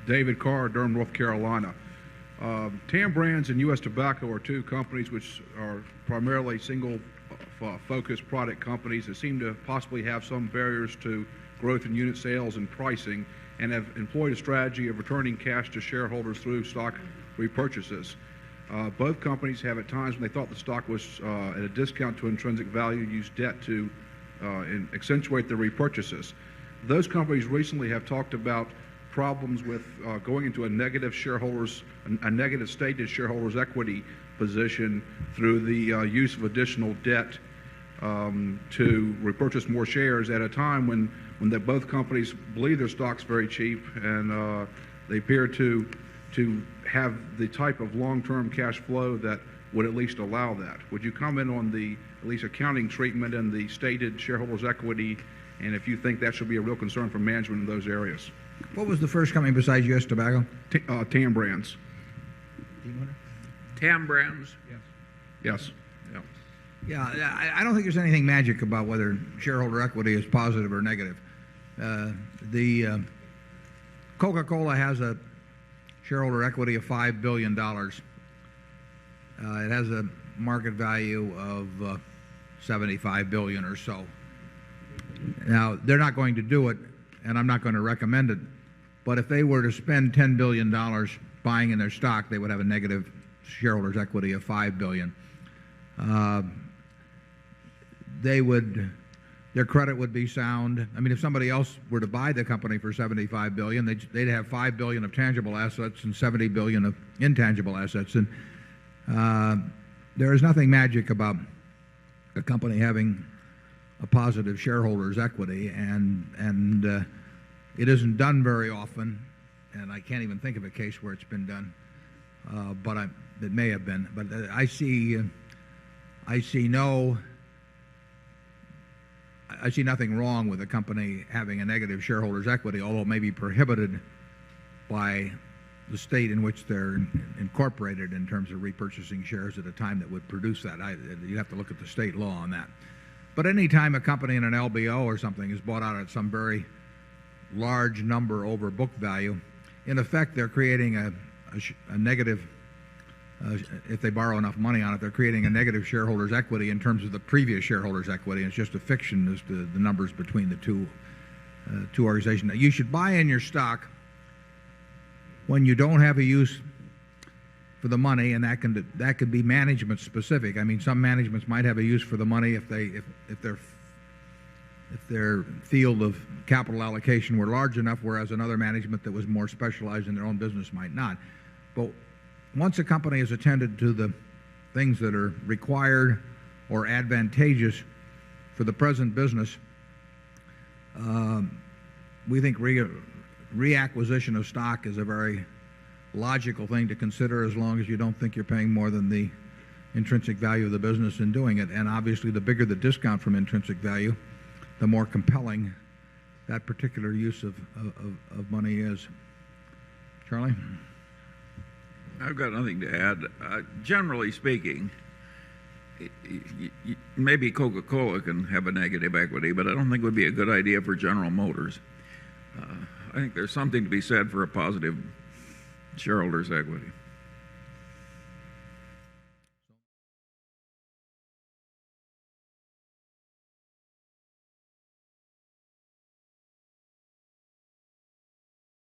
David Carr, Durham, North Carolina. TAM Brands and U.S. Tobacco are two companies which are primarily single-focused product companies that seem to possibly have some barriers to growth in unit sales and pricing, and have employed a strategy of returning cash to shareholders through stock repurchases. Both companies have at times when they thought the stock was at a discount to intrinsic value used debt to accentuate their repurchases. Those companies recently have talked about problems with going into a negative stated shareholders equity position through the use of additional debt to repurchase more shares at a time when both companies believe their stock's very cheap, and they appear to have the type of long-term cash flow that would at least allow that. Would you comment on the at least accounting treatment and the stated shareholders equity, and if you think that should be a real concern for management in those areas? What was the first company besides U.S. Tobacco? TAM Brands. TAM Brands? Yes. Yeah, I don't think there's anything magic about whether shareholder equity is positive or negative. The Coca-Cola has a shareholder equity of $5 billion. It has a market value of $75 billion or so. Now, they're not going to do it, and I'm not going to recommend it, but if they were to spend $10 billion buying in their stock, they would have a negative shareholders equity of $5 billion. Their credit would be sound. I mean, if somebody else were to buy the company for $75 billion, they'd have $5 billion of tangible assets and $70 billion of intangible assets. And there is nothing magic about a company having a positive shareholders equity, and it isn't done very often, and I can't even think of a case where it's been done, but it may have been. But I see nothing wrong with a company having a negative shareholders equity, although it may be prohibited by the state in which they're incorporated in terms of repurchasing shares at a time that would produce that. You have to look at the state law on that. But any time a company in an LBO or something is bought out at some very large number over book value, in effect they're creating a negative, if they borrow enough money on it, they're creating a negative shareholders equity in terms of the previous shareholders equity. It's just a fiction as to the numbers between the two organizations. Now, you should buy in your stock when you don't have a use for the money, and that can be management specific. I mean, some managements might have a use for the money if their field of capital allocation were large enough, whereas another management that was more specialized in their own business might not. But once a company has attended to the things that are required or advantageous for the present business, we think reacquisition of stock is a very logical thing to consider, as long as you don't think you're paying more than the intrinsic value of the business in doing it. And obviously, the bigger the discount from intrinsic value, the more compelling that particular use of money is. Charlie? I've got nothing to add. Generally speaking, maybe Coca-Cola can have a negative equity, but I don't think it would be a good idea for General Motors. I think there's something to be said for a positive shareholders' equity.